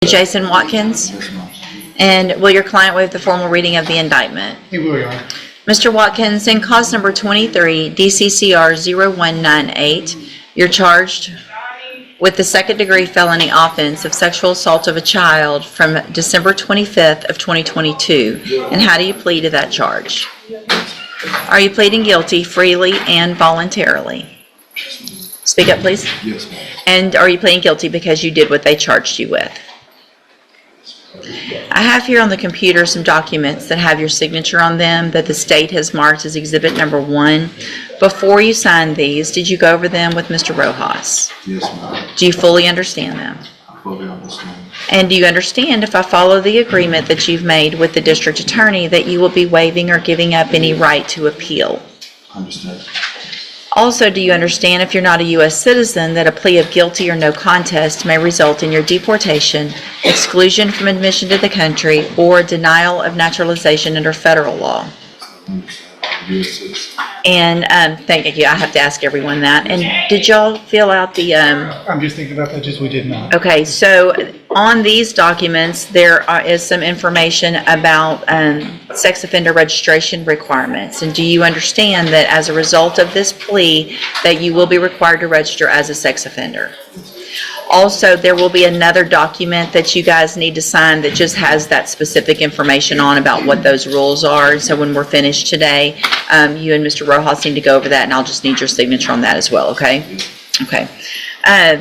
Jason Watkins. Yes, ma'am. And will your client waive the formal reading of the indictment? He will, Your Honor. Mr. Watkins, in cause number 23, DCCR 0198, you're charged with the second-degree felony offense of sexual assault of a child from December 25th of 2022. And how do you plead to that charge? Are you pleading guilty freely and voluntarily? Speak up, please. Yes, ma'am. And are you pleading guilty because you did what they charged you with? I have here on the computer some documents that have your signature on them that the state has marked as exhibit number 1. Before you signed these, did you go over them with Mr. Rojas? Yes, ma'am. Do you fully understand them? I fully understand. And do you understand, if I follow the agreement that you've made with the district attorney, that you will be waiving or giving up any right to appeal? Understand. Also, do you understand, if you're not a U.S. citizen, that a plea of guilty or no contest may result in your deportation, exclusion from admission to the country, or denial of naturalization under federal law? Understand. U.S. citizen. And thank you. I have to ask everyone that. And did y'all fill out the? I'm just thinking about that, just we did not. Okay, so on these documents there is some information about sex offender registration requirements. And do you understand that as a result of this plea that you will be required to register as a sex offender? Also, there will be another document that you guys need to sign that just has that specific information on about what those rules are. So when we're finished today, you and Mr. Rojas need to go over that, and I'll just need your signature on that as well, okay? Okay.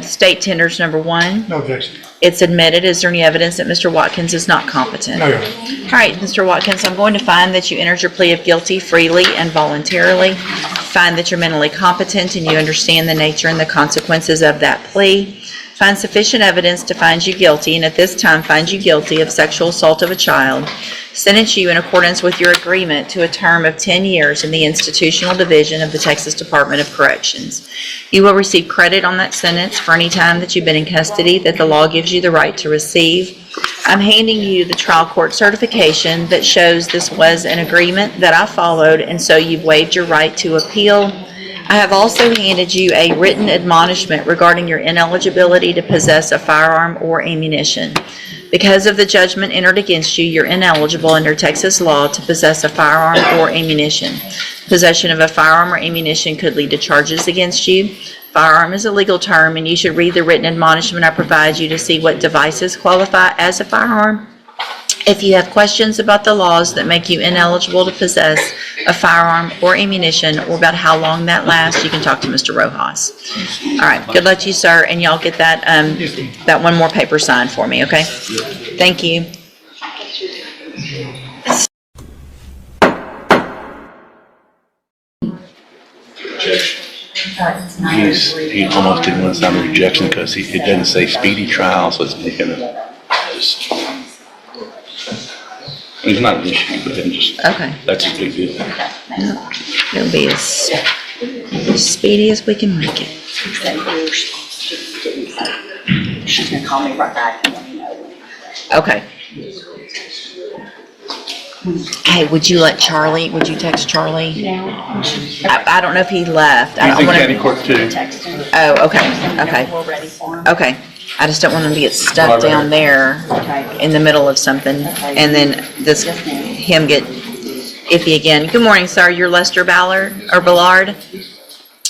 State tenders number 1. No objection. It's admitted. Is there any evidence that Mr. Watkins is not competent? No, Your Honor. All right, Mr. Watkins, I'm going to find that you entered your plea of guilty freely and voluntarily. Find that you're mentally competent and you understand the nature and the consequences of that plea. Find sufficient evidence to find you guilty, and at this time find you guilty of sexual assault of a child. Sentence you in accordance with your agreement to a term of 10 years in the institutional division of the Texas Department of Corrections. You will receive credit on that sentence for any time that you've been in custody that the law gives you the right to receive. I'm handing you the trial court certification that shows this was an agreement that I followed, and so you've waived your right to appeal. I have also handed you a written admonishment regarding your ineligibility to possess a firearm or ammunition. Because of the judgment entered against you, you're ineligible under Texas law to possess a firearm or ammunition. Possession of a firearm or ammunition could lead to charges against you. Firearm is a legal term, and you should read the written admonishment I provide you to see what devices qualify as a firearm. If you have questions about the laws that make you ineligible to possess a firearm or ammunition, or about how long that lasts, you can talk to Mr. Rojas. All right, good luck to you, sir, and y'all get that that one more paper signed for me, okay? Thank you. He almost didn't want to sign the rejection because it doesn't say speedy trial, so it's making it just. It's not an issue, but then just Okay. that's a big deal. It'll be as speedy as we can make it. She's gonna call me right back and let me know. Okay. Hey, would you text Charlie? I don't know if he left. He's in county court too. Text him. Oh, okay. We're ready for him. Okay. I just don't want him to get stuck down there in the middle of something and then him get iffy again. Good morning, sir. You're Lester Ballard.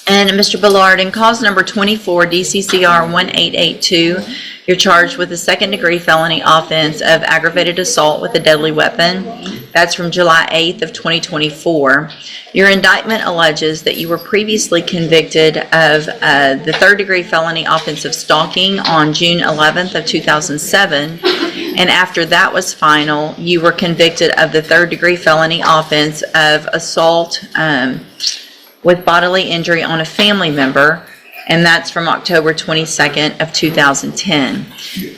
And Mr. Ballard, in cause number 24, DCCR 1882, you're charged with a second-degree felony offense of aggravated assault with a deadly weapon. That's from July 8th of 2024. Your indictment alleges that you were previously convicted of the third-degree felony offense of stalking on June 11th of 2007. And after that was final, you were convicted of the third-degree felony offense of assault with bodily injury on a family member, and that's from October 22nd of 2010.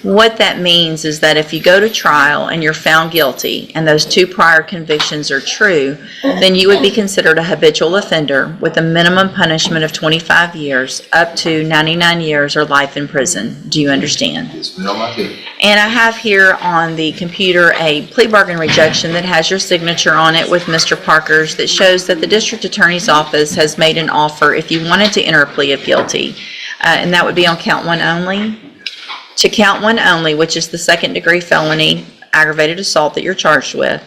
What that means is that if you go to trial and you're found guilty and those 2 prior convictions are true, then you would be considered a habitual offender with a minimum punishment of 25 years up to 99 years or life in prison. Do you understand? Yes, ma'am, I do. And I have here on the computer a plea bargain rejection that has your signature on it with Mr. Parker's that shows that the district attorney's office has made an offer if you wanted to enter a plea of guilty. And that would be on count 1 only. to count one only, which is the second-degree felony aggravated assault that you're charged with.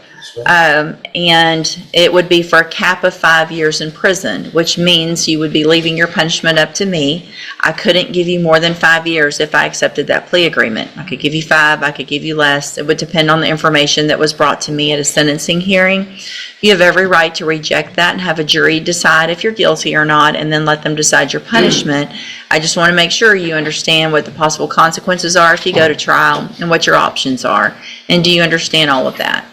And it would be for a cap of 5 years in prison, which means you would be leaving your punishment up to me. I couldn't give you more than 5 years if I accepted that plea agreement. I could give you 5, I could give you less. It would depend on the information that was brought to me at a sentencing hearing. You have every right to reject that and have a jury decide if you're guilty or not, and then let them decide your punishment. I just want to make sure you understand what the possible consequences are if you go to trial and what your options are. And do you understand all of that?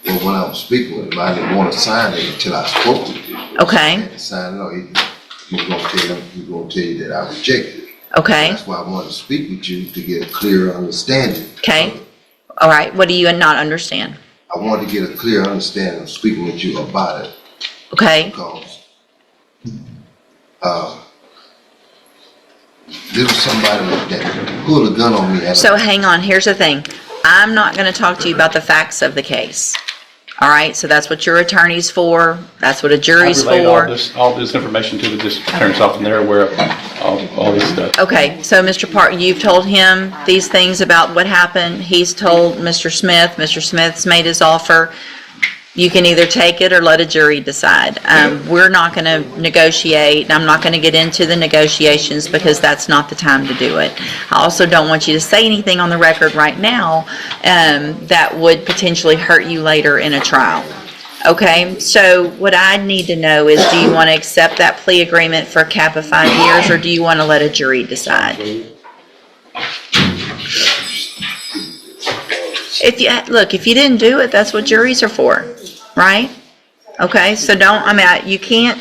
Well, when I was speaking with him, I didn't want to sign it until I spoke with you. Okay. I had to sign it, or he was gonna tell you that I rejected it. Okay. That's why I wanted to speak with you to get a clearer understanding. Okay. All right. What do you not understand? I wanted to get a clear understanding of speaking with you about it. Okay. Because, there was somebody that pulled a gun on me. So hang on. Here's the thing. I'm not going to talk to you about the facts of the case. All right, so that's what your attorney's for. That's what a jury's I relayed for. all this information to the district attorney's office, and they're aware of all this stuff. Okay, so Mr. Park, you've told him these things about what happened. He's told Mr. Smith. Mr. Smith's made his offer. You can either take it or let a jury decide. We're not going to negotiate. I'm not going to get into the negotiations because that's not the time to do it. I also don't want you to say anything on the record right now that would potentially hurt you later in a trial. Okay, so what I need to know is, do you want to accept that plea agreement for a cap of 5 years, or do you want to let a jury decide? If you didn't do it, that's what juries are for, right? Okay, so you can't,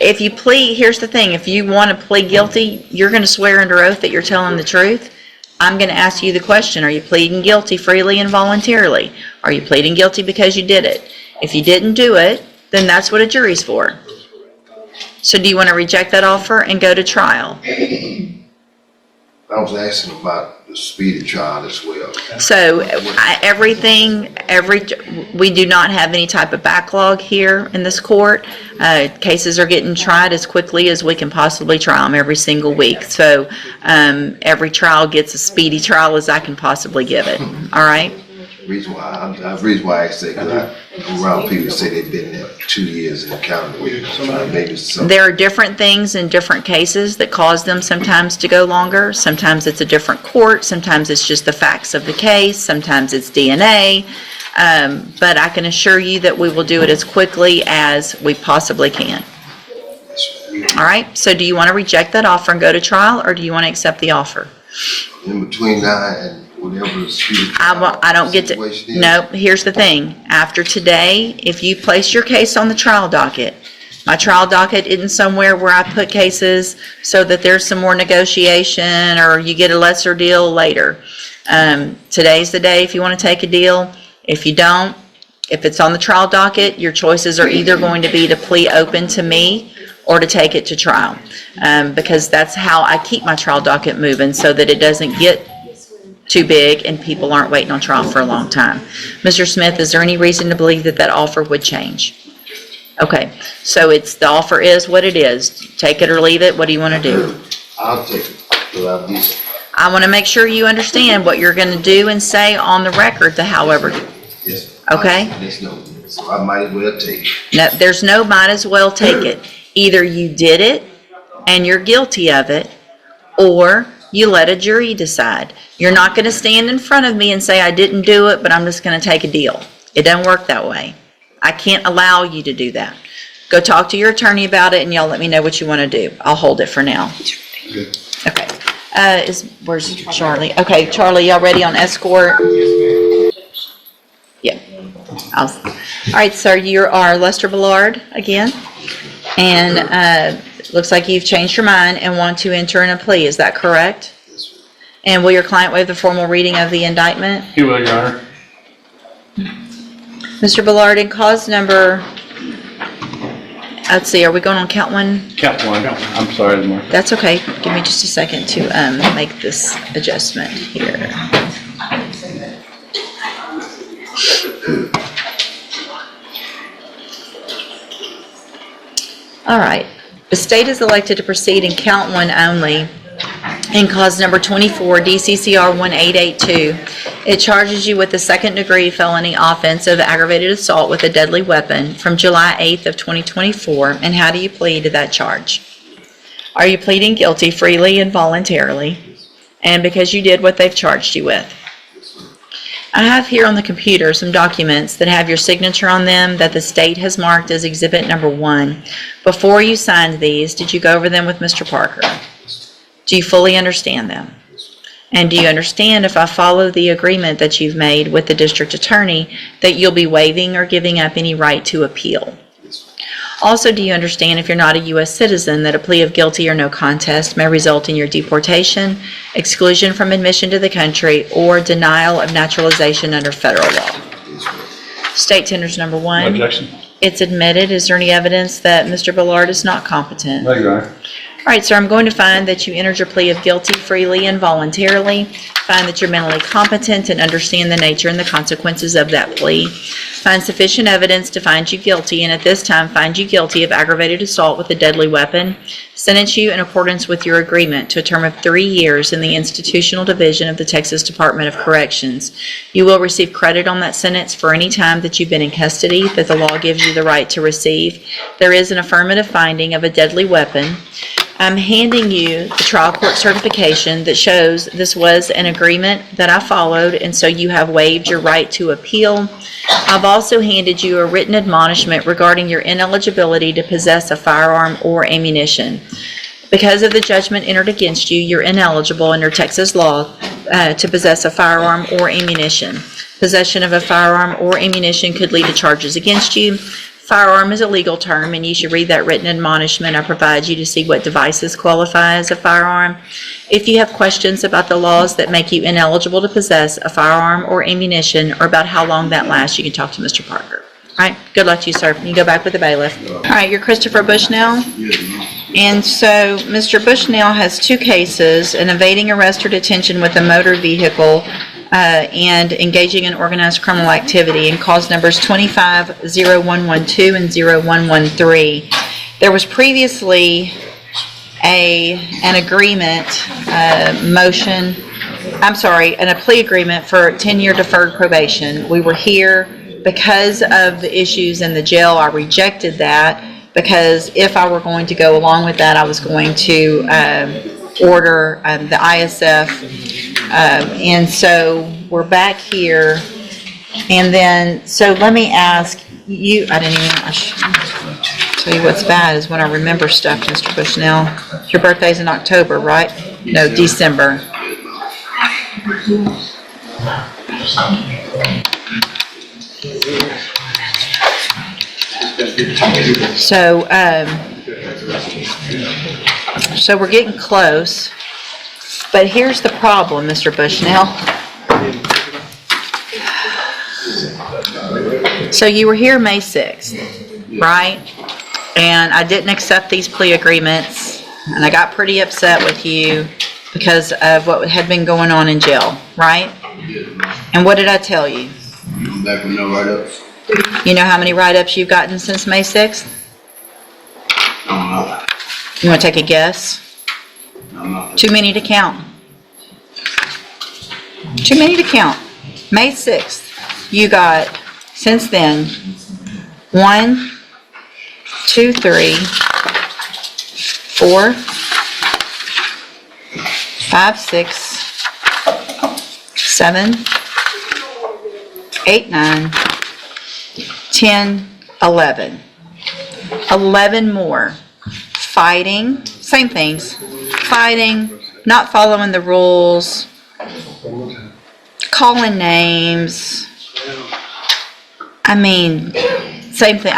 if you plead, here's the thing, if you want to plead guilty, you're going to swear under oath that you're telling the truth. I'm going to ask you the question, are you pleading guilty freely and voluntarily? Are you pleading guilty because you did it? If you didn't do it, then that's what a jury's for. So do you want to reject that offer and go to trial? I was asking about the speedy trial as well. So we do not have any type of backlog here in this court. Cases are getting tried as quickly as we can possibly try them every single week. So every trial gets as speedy trial as I can possibly give it. All right? The reason why I asked that, because I'm around people that say they've been there 2 years in the county. Maybe something. There are different things in different cases that cause them sometimes to go longer. Sometimes it's a different court. Sometimes it's just the facts of the case. Sometimes it's DNA. But I can assure you that we will do it as quickly as we possibly can. All right? So do you want to reject that offer and go to trial, or do you want to accept the offer? In between now and whatever the speedy trial I don't get to, situation is. no, here's the thing. After today, if you place your case on the trial docket, my trial docket isn't somewhere where I put cases so that there's some more negotiation or you get a lesser deal later. Today's the day if you want to take a deal. If you don't, if it's on the trial docket, your choices are either going to be to plea open to me or to take it to trial. Because that's how I keep my trial docket moving, so that it doesn't get too big and people aren't waiting on trial for a long time. Mr. Smith, is there any reason to believe that that offer would change? Okay, so the offer is what it is. Take it or leave it. What do you want to do? I'll take it, because I want to make sure you understand what you're going to do and say on the record, the however. yes. Okay. There's no, so I might as well take it. No, there's no might as well take it. Either you did it and you're guilty of it, or you let a jury decide. You're not going to stand in front of me and say, I didn't do it, but I'm just going to take a deal. It doesn't work that way. I can't allow you to do that. Go talk to your attorney about it, and y'all let me know what you want to do. I'll hold it for now. Okay. Where's Charlie? Okay, Charlie, y'all ready on escort? Yeah. All right, sir, you are Lester Ballard again. And looks like you've changed your mind and want to enter in a plea. Is that correct? Yes, ma'am. And will your client waive the formal reading of the indictment? He will, Your Honor. Mr. Ballard, in cause number, let's see, are we going on count one? Count one. I'm sorry, Mark. That's okay. Give me just a second to make this adjustment here. All right. The state is elected to proceed in count one only In cause number 24, DCCR 1882, it charges you with the second-degree felony offense of aggravated assault with a deadly weapon from July 8th of 2024. And how do you plead to that charge? Are you pleading guilty freely and voluntarily, and because you did what they've charged you with? I have here on the computer some documents that have your signature on them that the state has marked as Exhibit Number 1. Before you signed these, did you go over them with Mr. Parker? Do you fully understand them? And do you understand, if I follow the agreement that you've made with the district attorney, that you'll be waiving or giving up any right to appeal? Also, do you understand, if you're not a U.S. citizen, that a plea of guilty or no contest may result in your deportation, exclusion from admission to the country, or denial of naturalization under federal law? State tenders number 1. No objection. It's admitted. Is there any evidence that Mr. Ballard is not competent? No, Your Honor. All right, sir, I'm going to find that you entered your plea of guilty freely and voluntarily, find that you're mentally competent and understand the nature and the consequences of that plea, find sufficient evidence to find you guilty, and at this time find you guilty of aggravated assault with a deadly weapon, sentence you in accordance with your agreement to a term of 3 years in the Institutional Division of the Texas Department of Corrections. You will receive credit on that sentence for any time that you've been in custody that the law gives you the right to receive. There is an affirmative finding of a deadly weapon. I'm handing you the trial court certification that shows this was an agreement that I followed, and so you have waived your right to appeal. I've also handed you a written admonishment regarding your ineligibility to possess a firearm or ammunition. Because of the judgment entered against you, you're ineligible under Texas law to possess a firearm or ammunition. Possession of a firearm or ammunition could lead to charges against you. Firearm is a legal term, and you should read that written admonishment I provide you to see what devices qualify as a firearm. If you have questions about the laws that make you ineligible to possess a firearm or ammunition, or about how long that lasts, you can talk to Mr. Parker. All right, good luck to you, sir. You go back with the bailiff. All right, you're Christopher Bushnell. And so Mr. Bushnell has 2 cases: an evading arrest or detention with a motor vehicle, and engaging in organized criminal activity, and cause numbers 25-0112 and 0113. There was previously an agreement, motion, and a plea agreement for 10-year deferred probation. We were here because of the issues in the jail. I rejected that because if I were going to go along with that, I was going to order the ISF. And so we're back here, and then, so let me ask you, I should tell you what's bad is when I remember stuff, Mr. Bushnell. Your birthday's in October, right? No, December. So we're getting close. But here's the problem, Mr. Bushnell. So you were here May 6th, right? And I didn't accept these plea agreements, and I got pretty upset with you because of what had been going on in jail, right? And what did I tell you? Back with no write-ups? You know how many write-ups you've gotten since May 6th? You want to take a guess? Too many to count. Too many to count. May 6th, you got, since then, 1, 2, 3, 4, 5, 6, 7, 8, 9, 10, 11. 11 more. Fighting, same things. Fighting, not following the rules, calling names. I mean, same thing.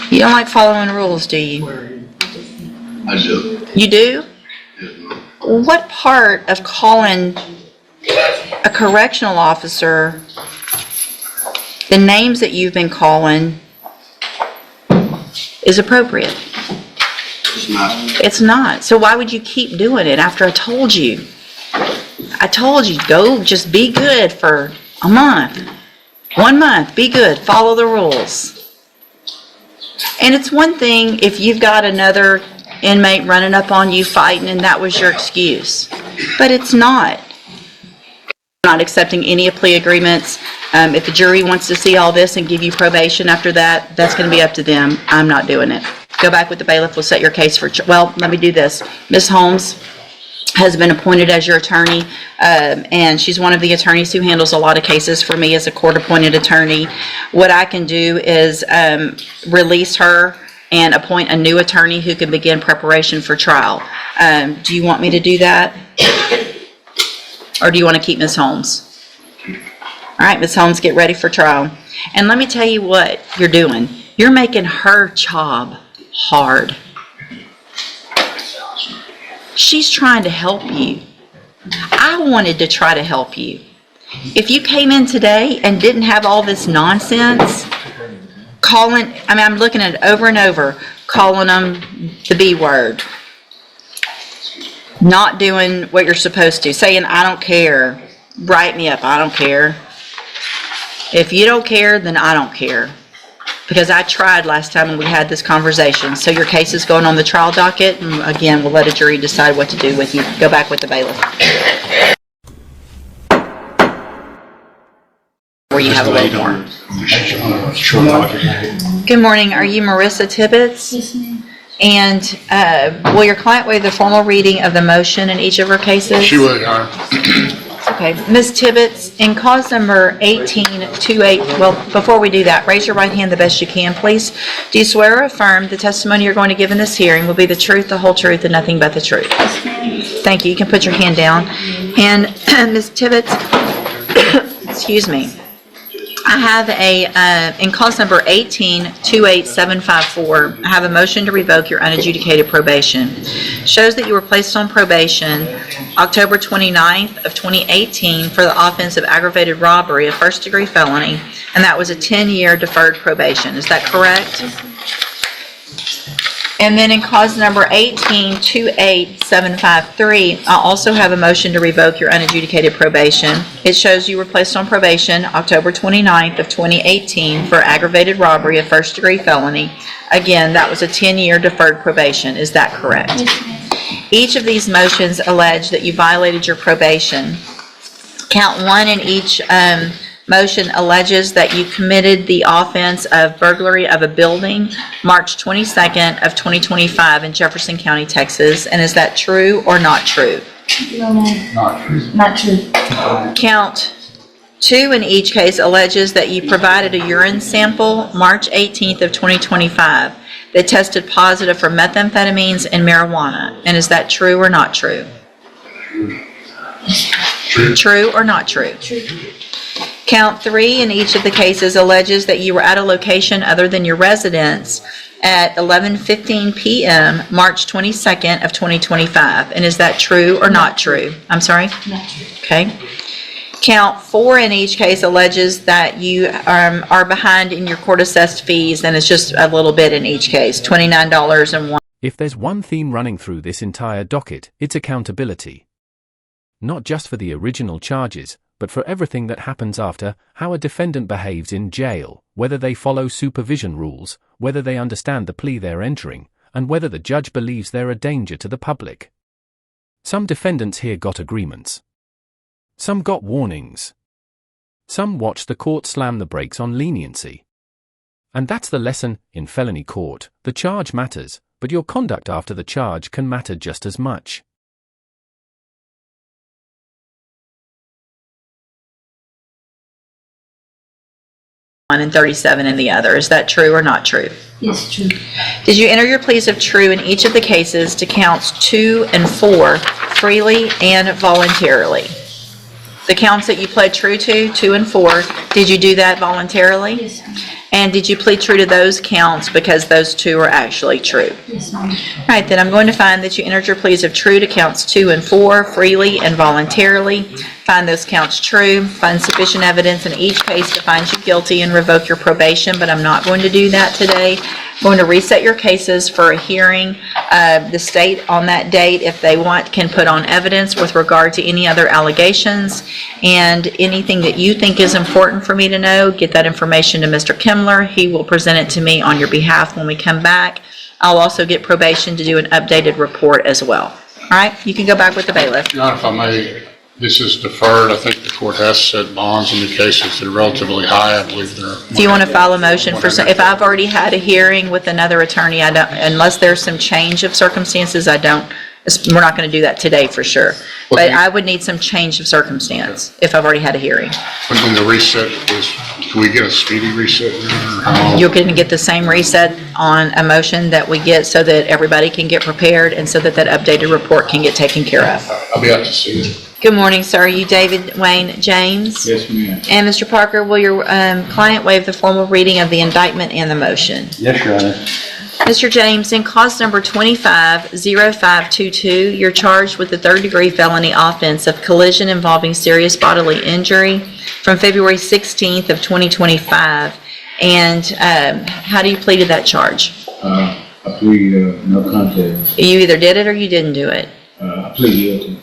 You don't like following rules, do you? I do. You do? What part of calling a correctional officer the names that you've been calling is appropriate? It's not. It's not. So why would you keep doing it after I told you? I told you, go just be good for a month. 1 month, be good, follow the rules. And it's one thing if you've got another inmate running up on you fighting and that was your excuse, but it's not. I'm not accepting any plea agreements. If the jury wants to see all this and give you probation after that, that's going to be up to them. I'm not doing it. Go back with the bailiff. We'll set your case for, well, let me do this. Ms. Holmes has been appointed as your attorney, and she's one of the attorneys who handles a lot of cases for me as a court-appointed attorney. What I can do is release her and appoint a new attorney who can begin preparation for trial. Do you want me to do that? Or do you want to keep Ms. Holmes? All right, Ms. Holmes, get ready for trial. And let me tell you what you're doing. You're making her job hard. She's trying to help you. I wanted to try to help you. If you came in today and didn't have all this nonsense, I'm looking at it over and over, calling them the B word, not doing what you're supposed to, saying, I don't care, write me up, I don't care. If you don't care, then I don't care. Because I tried last time when we had this conversation. So your case is going on the trial docket, and again, we'll let a jury decide what to do with you. Go back with the bailiff. Where you have a little more. Good morning. Are you Marissa Tibbetts? Yes, ma'am. And will your client waive the formal reading of the motion in each of her cases? She would, Your Honor. Okay. Ms. Tibbetts, in cause number 1828, well, before we do that, raise your right hand the best you can, please. Do you swear or affirm the testimony you're going to give in this hearing will be the truth, the whole truth, and nothing but the truth? Thank you. You can put your hand down. And Ms. Tibbetts, excuse me. I have in cause number 1828754, I have a motion to revoke your unadjudicated probation. Shows that you were placed on probation October 29th of 2018 for the offense of aggravated robbery, a first-degree felony, and that was a 10-year deferred probation. Is that correct? And then in cause number 1828753, I also have a motion to revoke your unadjudicated probation. It shows you were placed on probation October 29th of 2018 for aggravated robbery, a first-degree felony. Again, that was a 10-year deferred probation. Is that correct? Each of these motions allege that you violated your probation. Count one in each motion alleges that you committed the offense of burglary of a building March 22nd of 2025 in Jefferson County, Texas. And is that true or not true? No, ma'am. Not true. Count two in each case alleges that you provided a urine sample March 18th of 2025 that tested positive for methamphetamines and marijuana. And is that true or not true? True. True or not true? True. Count three in each of the cases alleges that you were at a location other than your residence at 11:15 p.m. March 22nd of 2025. And is that true or not true? I'm sorry? Not true. Okay. Count four in each case alleges that you are behind in your court-assessed fees, and it's just a little bit in each case, $29.01. If there's one theme running through this entire docket, it's accountability. Not just for the original charges, but for everything that happens after, how a defendant behaves in jail, whether they follow supervision rules, whether they understand the plea they're entering, and whether the judge believes they're a danger to the public. Some defendants here got agreements. Some got warnings. Some watched the court slam the brakes on leniency. And that's the lesson in felony court. The charge matters, but your conduct after the charge can matter just as much. And 37 in the other. Is that true or not true? Yes, true. Did you enter your pleas of true in each of the cases to counts 2 and 4 freely and voluntarily? The counts that you pled true to, 2 and 4, did you do that voluntarily? Yes, ma'am. And did you plead true to those counts because those two are actually true? Yes, ma'am. All right, then I'm going to find that you entered your pleas of true to counts 2 and 4 freely and voluntarily. Find those counts true. Find sufficient evidence in each case to find you guilty and revoke your probation, but I'm not going to do that today. Going to reset your cases for a hearing. The state on that date, if they want, can put on evidence with regard to any other allegations. And anything that you think is important for me to know, get that information to Mr. Kimler. He will present it to me on your behalf when we come back. I'll also get probation to do an updated report as well. All right, you can go back with the bailiff. Your Honor, if I may, this is deferred. I think the court has set bonds in the cases that are relatively high. I believe they're. Do you want to file a motion for, if I've already had a hearing with another attorney, I don't, unless there's some change of circumstances, I don't, we're not going to do that today for sure. But I would need some change of circumstance if I've already had a hearing. When the reset is, can we get a speedy reset? Your Honor, or how long? You're going to get the same reset on a motion that we get so that everybody can get prepared and so that that updated report can get taken care of. I'll be out to see you. Good morning, sir. You David Wayne James? Yes, ma'am. And Mr. Parker, will your client waive the formal reading of the indictment and the motion? Yes, Your Honor. Mr. James, in cause number 250522, you're charged with the third-degree felony offense of collision involving serious bodily injury from February 16th of 2025. And how do you plead to that charge? I plead no contest. You either did it or you didn't do it. I plead guilty.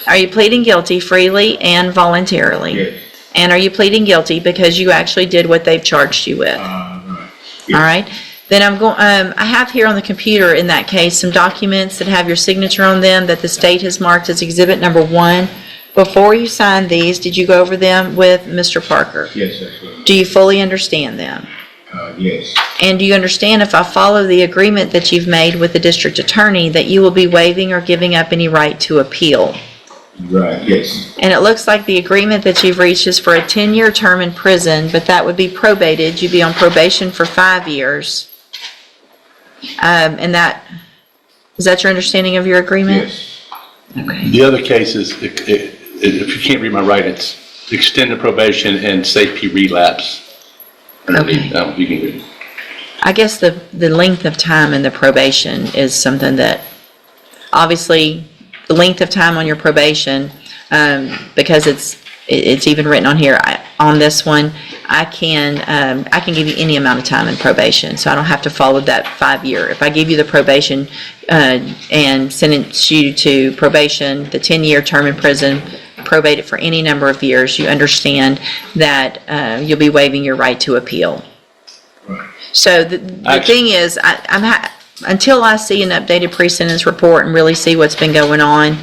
Are you pleading guilty freely and voluntarily? Yes. And are you pleading guilty because you actually did what they've charged you with? Right. All right. Then I'm going. I have here on the computer in that case some documents that have your signature on them that the state has marked as Exhibit Number 1. Before you signed these, did you go over them with Mr. Parker? Yes, that's right. Do you fully understand them? Yes. And do you understand if I follow the agreement that you've made with the district attorney that you will be waiving or giving up any right to appeal? Right, yes. And it looks like the agreement that you've reached is for a 10-year term in prison, but that would be probated. You'd be on probation for 5 years. And that, is that your understanding of your agreement? Yes. Okay. The other case is, if you can't read my writing, it's extended probation and safety relapse. Okay. You can read it. I guess the length of time in the probation is something that, obviously, the length of time on your probation, because it's even written on here, on this one, I can give you any amount of time in probation, so I don't have to follow that 5-year. If I give you the probation and sentence you to probation, the 10-year term in prison, probate it for any number of years, you understand that you'll be waiving your right to appeal. Right. So the thing is, until I see an updated pre-sentence report and really see what's been going on,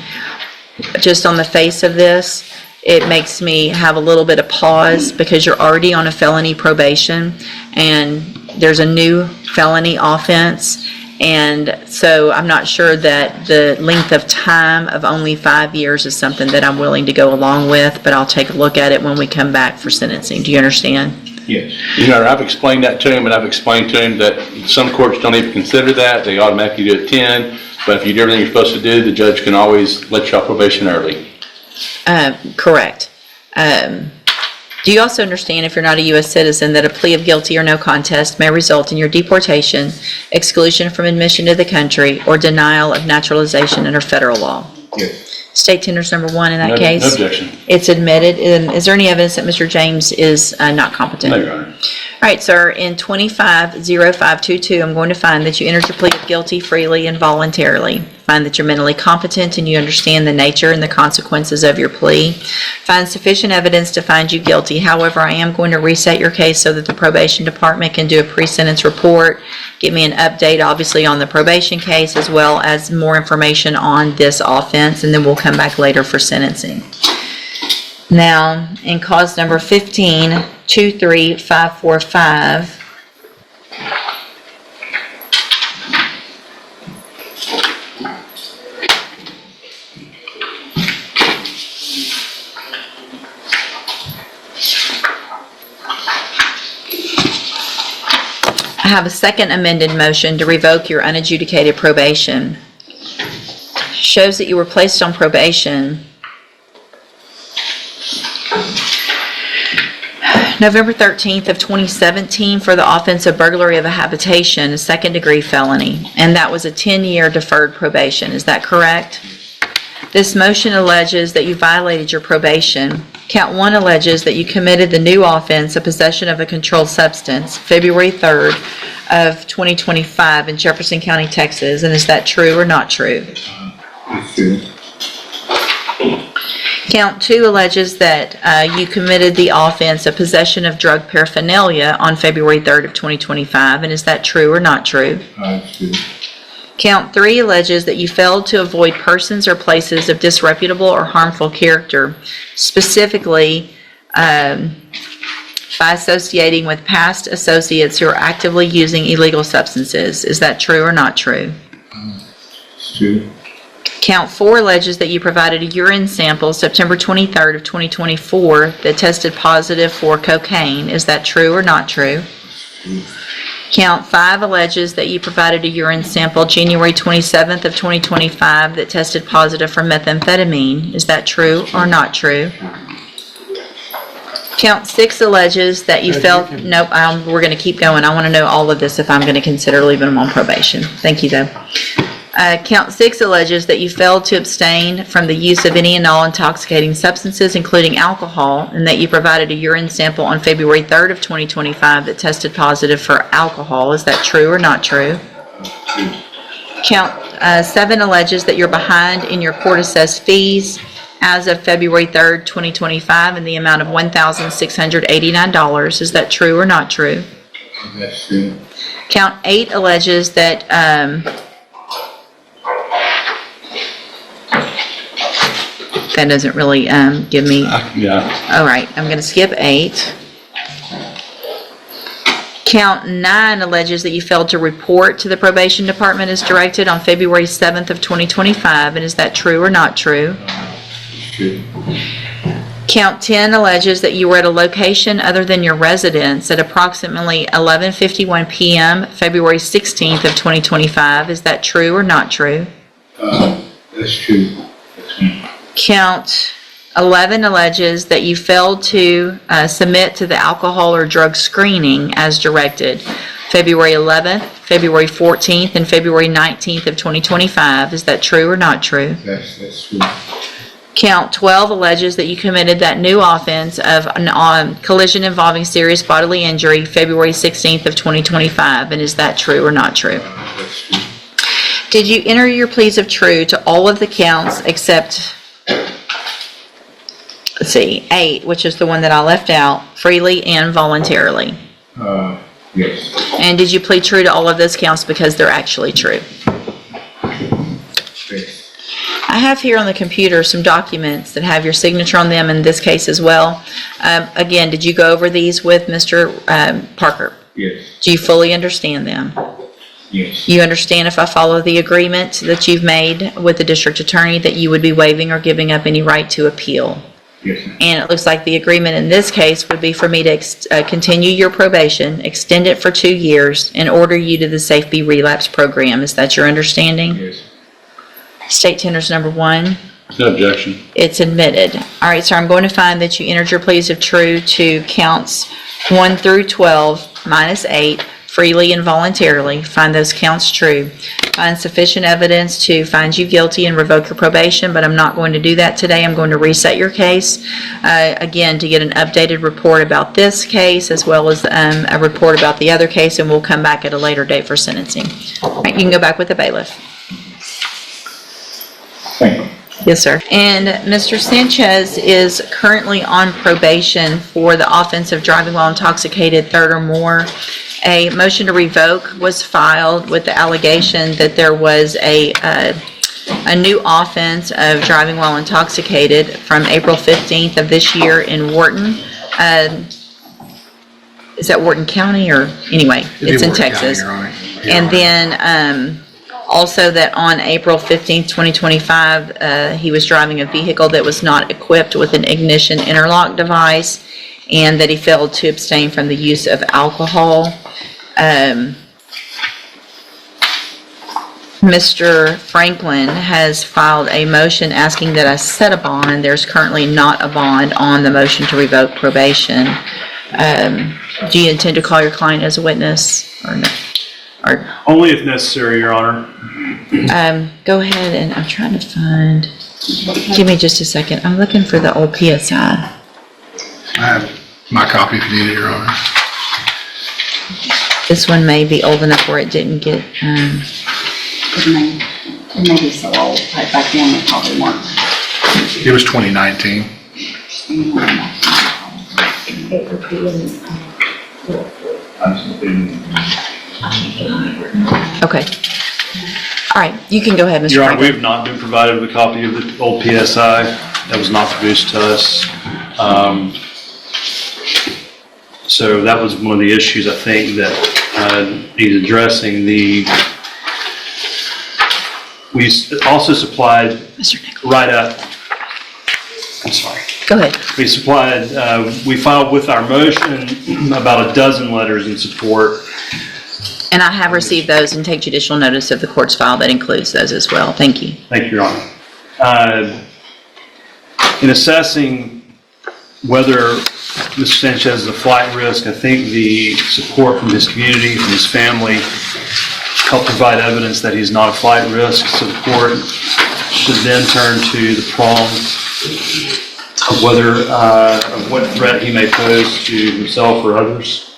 just on the face of this, it makes me have a little bit of pause because you're already on a felony probation and there's a new felony offense. And so I'm not sure that the length of time of only 5 years is something that I'm willing to go along with, but I'll take a look at it when we come back for sentencing. Do you understand? Yes. You know, I've explained that to him, and I've explained to him that some courts don't even consider that. They automatically do it 10, but if you do everything you're supposed to do, the judge can always let you off probation early. Correct. Do you also understand, if you're not a U.S. citizen, that a plea of guilty or no contest may result in your deportation, exclusion from admission to the country, or denial of naturalization under federal law? Yes. State tenders number 1 in that No case? objection. It's admitted. Is there any evidence that Mr. James is not competent? No, Your Honor. All right, sir, in 250522, I'm going to find that you entered your plea of guilty freely and voluntarily. Find that you're mentally competent and you understand the nature and the consequences of your plea. Find sufficient evidence to find you guilty. However, I am going to reset your case so that the probation department can do a pre-sentence report, give me an update, obviously, on the probation case, as well as more information on this offense, and then we'll come back later for sentencing. Now, in cause number 1523545, I have a second amended motion to revoke your unadjudicated probation. Shows that you were placed on probation November 13th of 2017 for the offense of burglary of a habitation, a second-degree felony, and that was a 10-year deferred probation. Is that correct? This motion alleges that you violated your probation. Count 1 alleges that you committed the new offense of possession of a controlled substance, February 3rd of 2025 in Jefferson County, Texas. And is that true or not true? It's true. Count 2 alleges that you committed the offense of possession of drug paraphernalia on February 3rd of 2025. And is that true or not true? It's true. Count 3 alleges that you failed to avoid persons or places of disreputable or harmful character, specifically by associating with past associates who are actively using illegal substances. Is that true or not true? It's true. Count 4 alleges that you provided a urine sample September 23rd of 2024 that tested positive for cocaine. Is that true or not true? Count 5 alleges that you provided a urine sample January 27th of 2025 that tested positive for methamphetamine. Is that true or not true? Count 6 alleges that you failed. Nope, we're going to keep going. I want to know all of this if I'm going to consider leaving them on probation. Thank you, though. Count 6 alleges that you failed to abstain from the use of any and all intoxicating substances, including alcohol, and that you provided a urine sample on February 3rd of 2025 that tested positive for alcohol. Is that true or not true? Count 7 alleges that you're behind in your court-assessed fees as of February 3rd, 2025 in the amount of $1,689. Is that true or not true? That's true. Count 8 alleges that that doesn't really give me. Yeah. All right, I'm going to skip 8. Count 9 alleges that you failed to report to the probation department as directed on February 7th of 2025, and is that true or not true? It's true. Count 10 alleges that you were at a location other than your residence at approximately 11:51 p.m. February 16th of 2025. Is that true or not true? That's true. That's true. Count 11 alleges that you failed to submit to the alcohol or drug screening as directed February 11th, February 14th, and February 19th of 2025. Is that true or not true? That's true. Count 12 alleges that you committed that new offense of collision involving serious bodily injury February 16th of 2025. And is that true or not true? That's true. Did you enter your pleas of true to all of the counts except, let's see, 8, which is the one that I left out, freely and voluntarily? Yes. And did you plead true to all of those counts because they're actually true? Yes. I have here on the computer some documents that have your signature on them in this case as well. Again, did you go over these with Mr. Parker? Yes. Do you fully understand them? Yes. You understand if I follow the agreement that you've made with the district attorney that you would be waiving or giving up any right to appeal? Yes, ma'am. And it looks like the agreement in this case would be for me to continue your probation, extend it for 2 years, and order you to the Safe B Relapse Program. Is that your understanding? Yes. State tenders number 1. No objection. It's admitted. All right, sir, I'm going to find that you entered your pleas of true to counts 1 through 12 minus 8 freely and voluntarily. Find those counts true. Find sufficient evidence to find you guilty and revoke your probation, but I'm not going to do that today. I'm going to reset your case, again, to get an updated report about this case as well as a report about the other case, and we'll come back at a later date for sentencing. All right, you can go back with the bailiff. Thank you. Yes, sir. And Mr. Sanchez is currently on probation for the offense of driving while intoxicated, third or more. A motion to revoke was filed with the allegation that there was a new offense of driving while intoxicated from April 15th of this year in Wharton. Is that Wharton County or anyway? It's in Texas. And then also that on April 15th, 2025, he was driving a vehicle that was not equipped with an ignition interlock device, and that he failed to abstain from the use of alcohol. Mr. Franklin has filed a motion asking that I set a bond. There's currently not a bond on the motion to revoke probation. Do you intend to call your client as a witness or no? Only if necessary, Your Honor. Go ahead, and I'm trying to find. Give me just a second. I'm looking for the old PSI. I have my copy if you need it, Your Honor. This one may be old enough where it didn't get, It may be so old, but back then they probably weren't. It was 2019. It would be in, okay. All right, you can go ahead, Mr. Your Honor, we Franklin. have not been provided with a copy of the old PSI. That was not produced to us. So that was one of the issues I think that needs addressing. We also supplied Mr. Nichols, right up, I'm sorry. go ahead. We supplied, we filed with our motion about a dozen letters in support. And I have received those and take judicial notice of the court's file that includes those as well. Thank you. Thank you, Your Honor. In assessing whether Mr. Sanchez is a flight risk, I think the support from his community, from his family, helped provide evidence that he's not a flight risk. So the court should then turn to the prong of whether, of what threat he may pose to himself or others.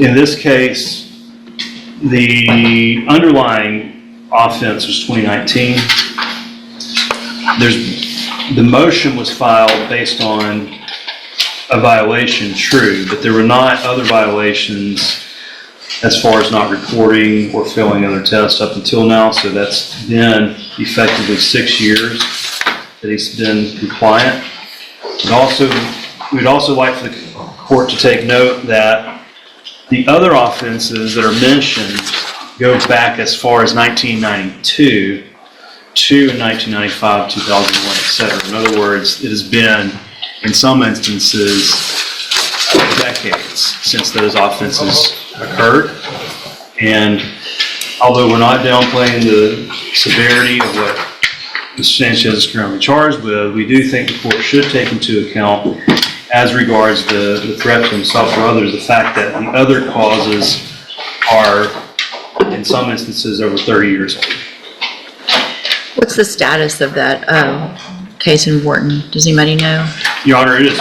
In this case, the underlying offense was 2019. The motion was filed based on a violation, true, but there were not other violations as far as not reporting or failing other tests up until now. So that's been effectively 6 years that he's been compliant. We'd also like for the court to take note that the other offenses that are mentioned go back as far as 1992 to 1995, 2001, et cetera. In other words, it has been, in some instances, decades since those offenses occurred. And although we're not downplaying the severity of what Mr. Sanchez is currently charged with, we do think the court should take into account, as regards the threat to himself or others, the fact that the other causes are, in some instances, over 30 years old. What's the status of that case in Wharton? Does anybody know? Your Honor, it is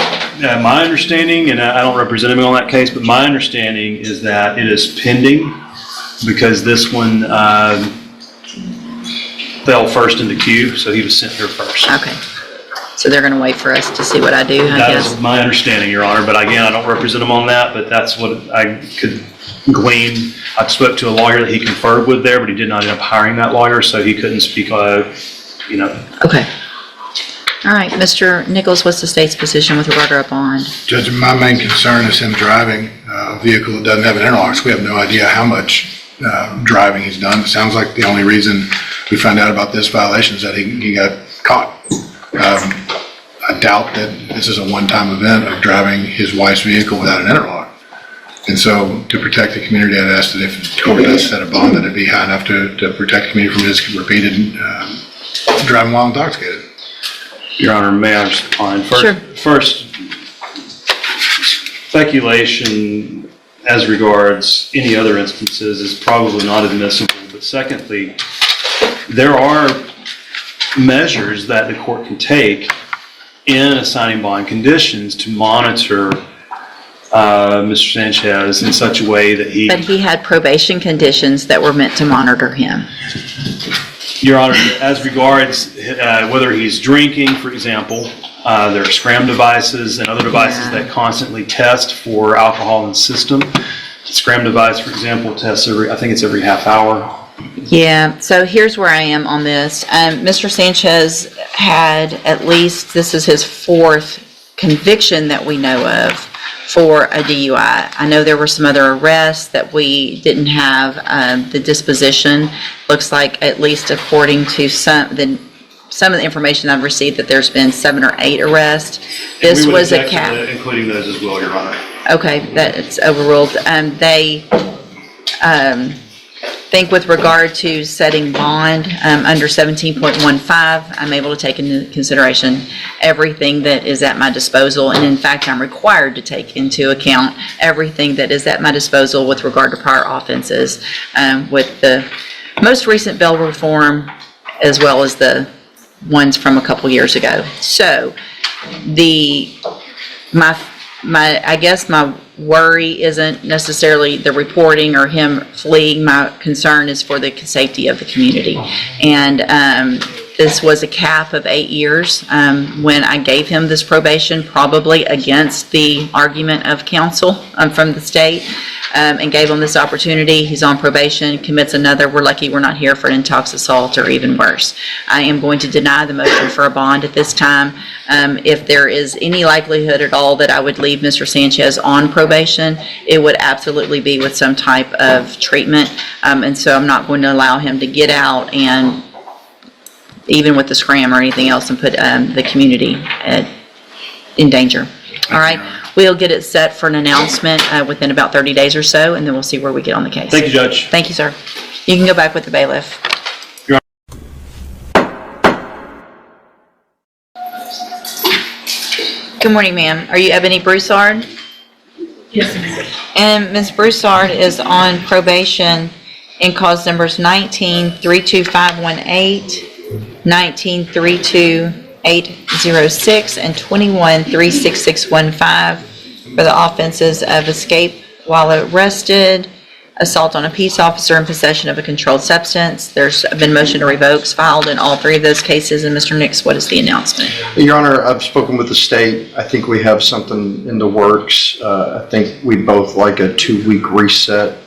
my understanding, and I don't represent him on that case, but my understanding is that it is pending because this one fell first in the queue, so he was sent here first. Okay. So they're going to wait for us to see what I do, I That guess? is my understanding, Your Honor, but again, I don't represent him on that, but that's what I could glean. I spoke to a lawyer that he conferred with there, but he did not end up hiring that lawyer, so he couldn't speak, Okay. All right, Mr. Nichols, what's the state's position with regard to a bond? Judge, my main concern is him driving a vehicle that doesn't have an interlocks. We have no idea how much driving he's done. It sounds like the only reason we found out about this violation is that he got caught. I doubt that this is a one-time event of driving his wife's vehicle without an interlock. And so to protect the community, I'd ask that if the court does set a bond, that it be high enough to protect the community from his repeated driving while intoxicated. Your Honor, may I respond? Sure. First, speculation as regards any other instances is probably not admissible. But secondly, there are measures that the court can take in assigning bond conditions to monitor Mr. Sanchez in such a way that he... But he had probation conditions that were meant to monitor him. Your Honor, as regards whether he's drinking, for example, there are scram devices and other devices that constantly test for alcohol in the system. The scram device, for example, tests I think it's every half hour. Yeah, so here's where I am on this. Mr. Sanchez had at least, this is his fourth conviction that we know of for a DUI. I know there were some other arrests that we didn't have the disposition. Looks like, at least according to some of the information I've received, that there's been 7 or 8 arrests. This was a cap. Including those as well, Your Honor. Okay, that's overruled. They think with regard to setting bond under 17.15, I'm able to take into consideration everything that is at my disposal. And in fact, I'm required to take into account everything that is at my disposal with regard to prior offenses. With the most recent bail reform as well as the ones from a couple years ago. So I guess my worry isn't necessarily the reporting or him fleeing. My concern is for the safety of the community. And this was a cap of 8 years when I gave him this probation, probably against the argument of counsel from the state, and gave him this opportunity. He's on probation, commits another. We're lucky we're not here for an intox assault or even worse. I am going to deny the motion for a bond at this time. If there is any likelihood at all that I would leave Mr. Sanchez on probation, it would absolutely be with some type of treatment. And so I'm not going to allow him to get out and even with the scram or anything else and put the community in danger. All right, we'll get it set for an announcement within about 30 days or so, and then we'll see where we get on the case. Thank you, Judge. Thank you, sir. You can go back with the bailiff. Good morning, ma'am. Are you Ebony Broussard? Yes, ma'am. And Ms. Broussard is on probation in cause numbers 19-32518, 19-32806, and 21-36615 for the offenses of escape while arrested, assault on a peace officer, and possession of a controlled substance. There's been motion to revokes filed in all three of those cases. And Mr. Nix, what is the announcement? Your Honor, I've spoken with the state. I think we have something in the works. I think we both like a 2-week reset.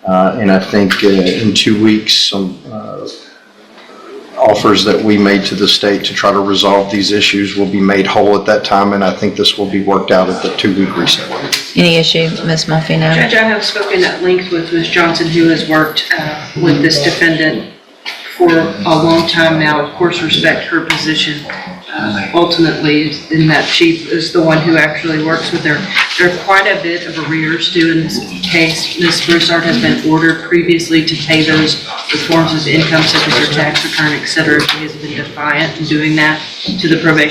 And I think in 2 weeks, some offers that we made to the state to try to resolve these issues will be made whole at that time, and I think this will be worked out at the 2-week reset. Any issue, Ms. Malfino? Judge, I have spoken at length with Ms. Johnson, who has worked with this defendant for a long time now. Of course, respect her position ultimately, in that she is the one who actually works with her. There are quite a bit of arrears due in this case. Ms. Broussard has been ordered previously to pay those with forms of income such as her tax return, et cetera. She has been defiant in doing that to the probation